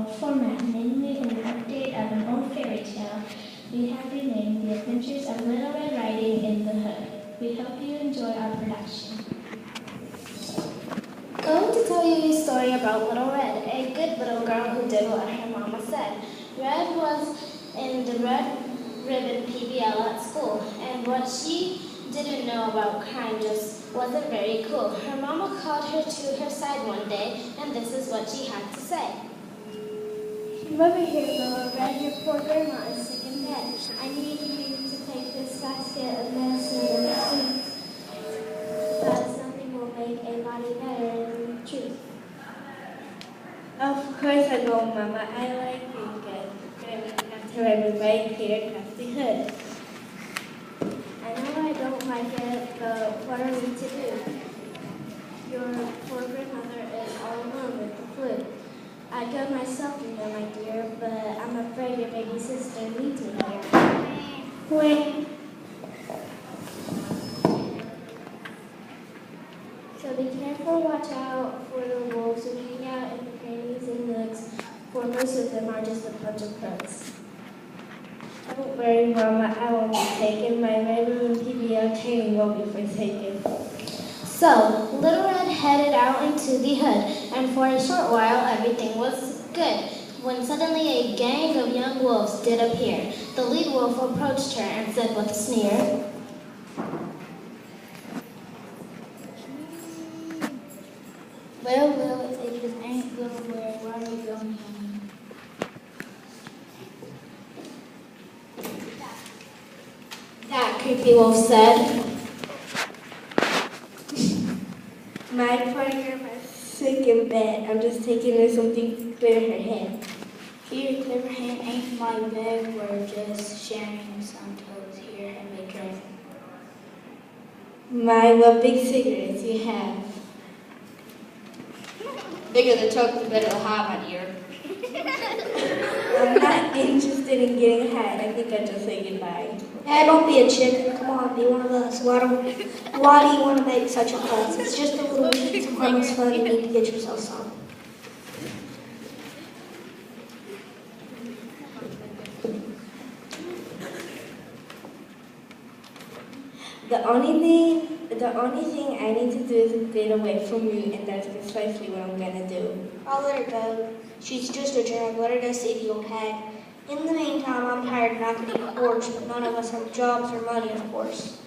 own format, namely in the update of an old fairy tale we have renamed The Adventures of Little Red Riding in the Hood. We hope you enjoy our production. Going to tell you a story about Little Red, a good little girl who did what her mama said. Red was in the Red Ribbon PBL at school, and what she didn't know about crime just wasn't very cool. Her mama called her to her side one day, and this is what she had to say. Come over here, Little Red. Your poor grandma is sick in bed. I need you to take this basket of medicine and sweets. Because something will make a body better than the truth. Of course I will, Mama. I like being good. After everybody cleared across the hood. I know I don't like it, but what are we to do? Your poor grandmother is all alone with the flu. I'd go myself, you know, my dear, but I'm afraid your baby sister needs me here. Wait. So be careful, watch out for the wolves who hang out in the crannies and nooks, for most of them are just a bunch of crooks. Don't worry, Mama. I won't be taken. My regular PBL training won't be forsaken. So, Little Red headed out into the hood, and for a short while everything was good, when suddenly a gang of young wolves did appear. The lead wolf approached her and said with a sneer, Well, if they just ain't going where, why are you going home? that creepy wolf said. My poor grandma's sick in bed. I'm just taking her something to clear her head. Here, clever hand ain't my bag. We're just sharing some toes here and be careful. My, what big cigarettes you have. Bigger the toke, the better the high, my dear. I'm not interested in getting high. I think I'll just say goodbye. Hey, don't be a chicken. Come on, be one of us. Why do you want to make such a fuss? It's just a little weed, some harmless fun. You need to get yourself some. The only thing I need to do is get away from you, and that's precisely what I'm gonna do. I'll let her go. She's just a drag. Let her go see the old hag. In the meantime, I'm tired and I could eat a horse, but none of us have jobs or money, of course.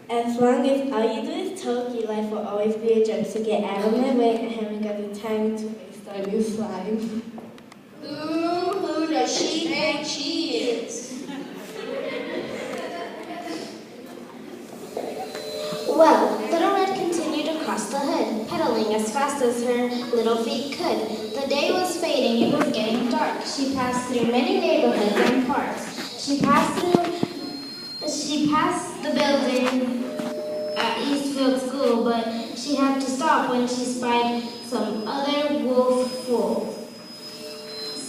As long as all you do is talk, your life will always be a joke. So get out of my way. I haven't got the time to waste on you slime. Ooh, who does she think she is? Well, Little Red continued across the hood, pedaling as fast as her little feet could. The day was fading, it was getting dark. She passed through many neighborhoods and parks. She passed the building at Eastfield School, but she had to stop when she spied some other wolf fools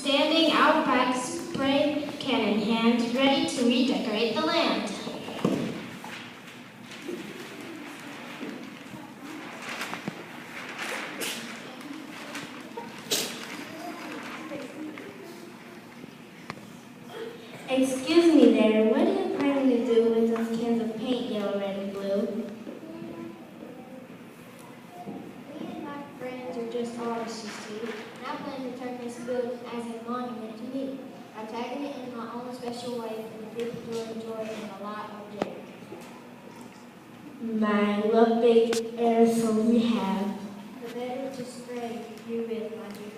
standing out back, spray can in hand, ready to redecorate the land. Excuse me there, what are you planning to do with those cans of paint, yellow, red, and blue? Me and my friends are just artists, you see, and I plan to turn this building as a monument to me. I'm tagging it in my own special way for the people to enjoy in a lot of joy. My, what big aerosols we have. The better to spray you with, my dear.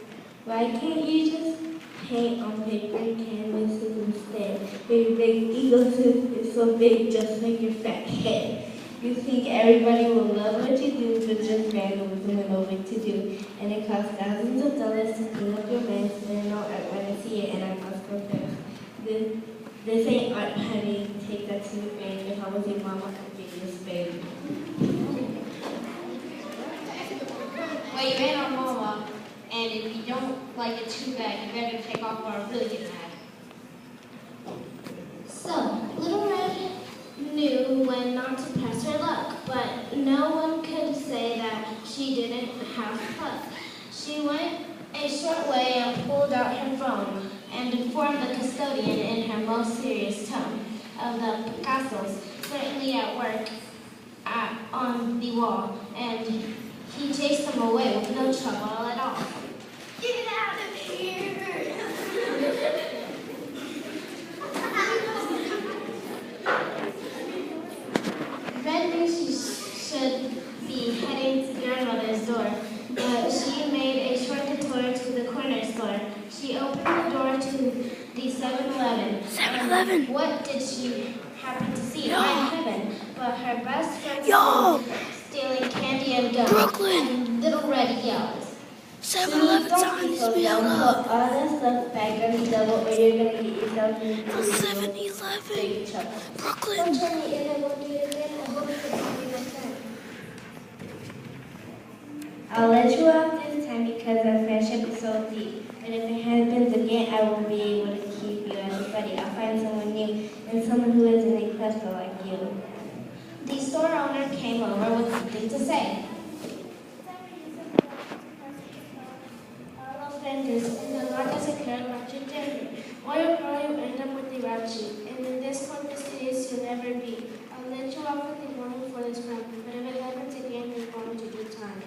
Why can't you just paint on paper canvases instead? Your big ego is so big, just like your fat head. You think everybody will love what you do, but just randomly don't know what to do. And it costs thousands of dollars to clean up your mess, and no art when I see it, and I must confess. This ain't art, honey. Take that to the grave. If I was your mama, I'd give you a spade. Well, you ain't our mama, and if you don't like it too bad, you better take off or I'll really get mad. So, Little Red knew when not to press her luck, but no one could say that she didn't have luck. She went a short way and out her phone and informed the custodian in her most serious tone of the Picassos certainly at work on the wall, and he chased them away with no trouble at all. Get out of here! Red knew she should be heading to grandmother's door, but she made a short detour to the corner store. She opened the door to the 7-Eleven. 7-Eleven? What did she happen to see? My heaven, but her best friend stealing candy and gum. Brooklyn! And Little Red yelled. 7-Eleven's on his Put all that stuff back on the double, or you're gonna get yourself into The 7-Eleven! big trouble. Brooklyn! Don't tell me if I won't do it again. I hope you can be my friend. I'll let you off this time because our friendship is so deep. But if it happens again, I won't be able to keep you as a buddy. I'll find someone new and someone who isn't a cluster like you. The store owner came over with something to say. Offenders, and the lack of secure ratchet gender. Or you'll probably end up with the ratchet, and in this conversation you'll never be. I'll let you off with a warning for this crime, but if it happens again, you're going to do time.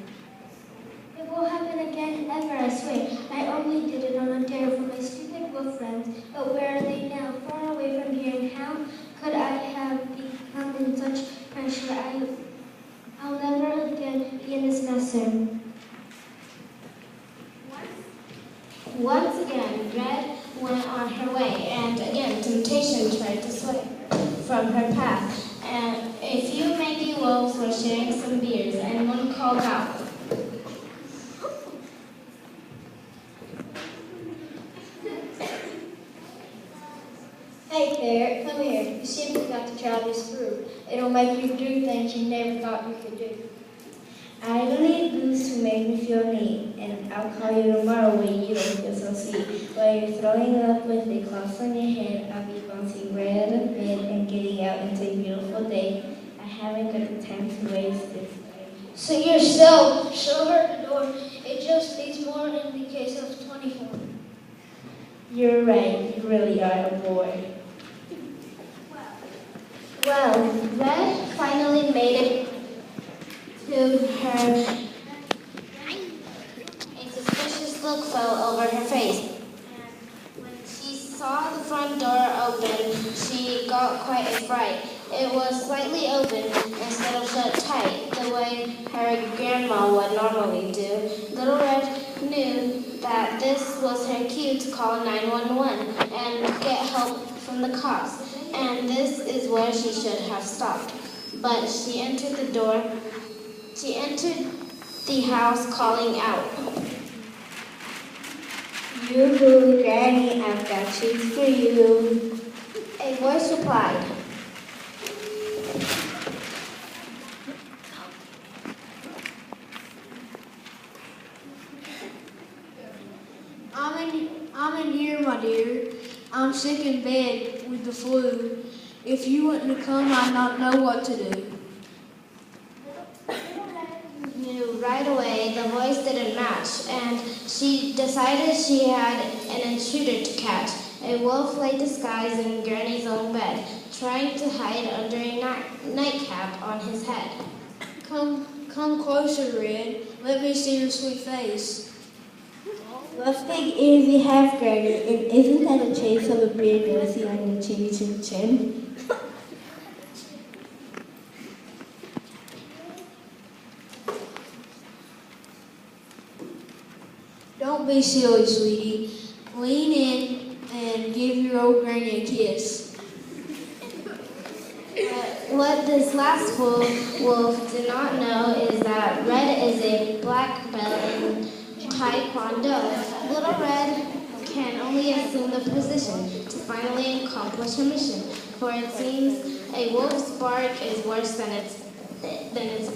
It won't happen again ever, I swear. I only did it on a dare for my stupid wolf friends. But where are they now? Far away from here, and how could I have become in such pressure? I'll never again be in this mess, sir. Once again, Red went on her way, and again temptation tried to sway from her path. And a few mangy wolves were sharing some beers, and one called out, Hey, Theaterh, come here. You simply got to try this brew. It'll make you do things you never thought you could do. I don't need booze to make me feel neat, and I'll call you tomorrow when you don't feel so sweet. While you're throwing up with the cloths on your head, I'll be bouncing right out of bed and getting out into a beautiful day. I haven't got the time to waste this. So you're still show her the door. It just needs more in the case of 24. You're right, you really are a boy. well, Red finally made it to her. A suspicious look fell over her face. When she saw the front door open, she got quite a fright. It was slightly open instead of shut tight, the way her grandma would normally do. Little Red knew that this was her cue to call 911 and get help from the cops, and this is where she should have stopped. But she entered the house calling out. Yoo-hoo, Granny, I've got treats for you. A voice replied, I'm in here, my dear. I'm sick in bed with the flu. If you wouldn't have come, I'd not know what to do. knew right away the voice didn't match, and she decided she had an intruder to catch. A wolf lay disguised in Granny's own bed, trying to hide under a nightcap on his head. Come closer, Red. Let me see your sweet face. What big ears you have, Granny, and isn't that a trace of a beard mostly on your chin? Don't be silly, sweetie. Lean in and give your old granny a kiss. What this last wolf did not know is that Red is a black belt in Taekwondo. Little Red can only assume the position to finally accomplish her mission, for it seems a wolf's bark is worse than its bite.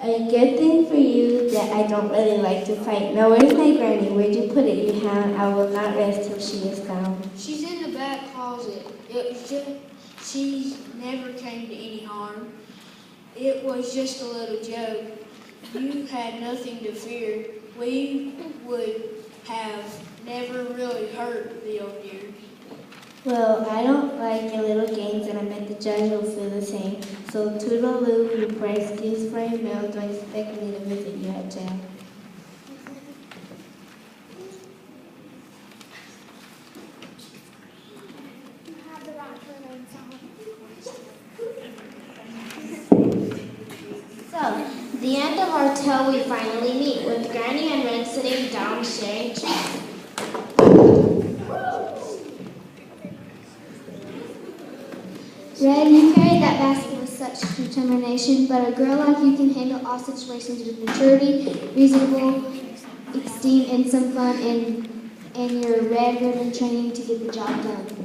A good thing for you that I don't really like to fight. Now, where's my Granny? Where'd you put it, you hound? I will not rest till she is found. She's in the back closet. She never came to any harm. It was just a little joke. You had nothing to fear. we would have never really heard the old dear. Well, I don't like your little games, and I bet the judge will feel the same. So toodaloo, request gifts for your mail. Don't expect me to visit you at jail. So, the end of our tale, we finally meet with Granny and Red sitting down sharing treats. Red, you carried that basket with such determination, but a girl like you can handle all situations with maturity, reasonable esteem, and some fun, and your red ribbon training to get the job done.